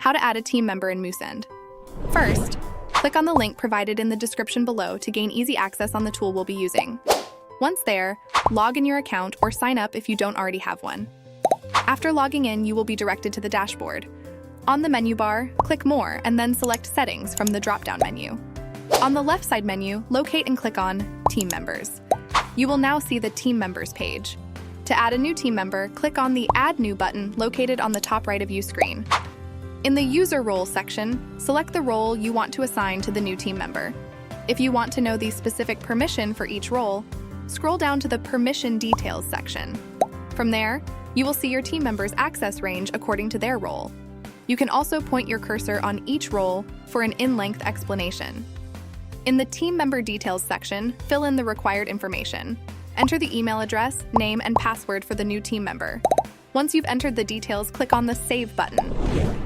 How to add a team member in Moosend. First, click on the link provided in the description below to gain easy access on the tool we'll be using. Once there, log in your account or sign up if you don't already have one. After logging in, you will be directed to the dashboard. On the menu bar, click More and then select Settings from the drop-down menu. On the left side menu, locate and click on Team Members. You will now see the Team Members page. To add a new team member, click on the Add New button located on the top right of your screen. In the User Role section, select the role you want to assign to the new team member. If you want to know the specific permission for each role, scroll down to the Permission Details section. From there, you will see your team member's access range according to their role. You can also point your cursor on each role for an in-length explanation. In the Team Member Details section, fill in the required information. Enter the email address, name, and password for the new team member. Once you've entered the details, click on the Save button.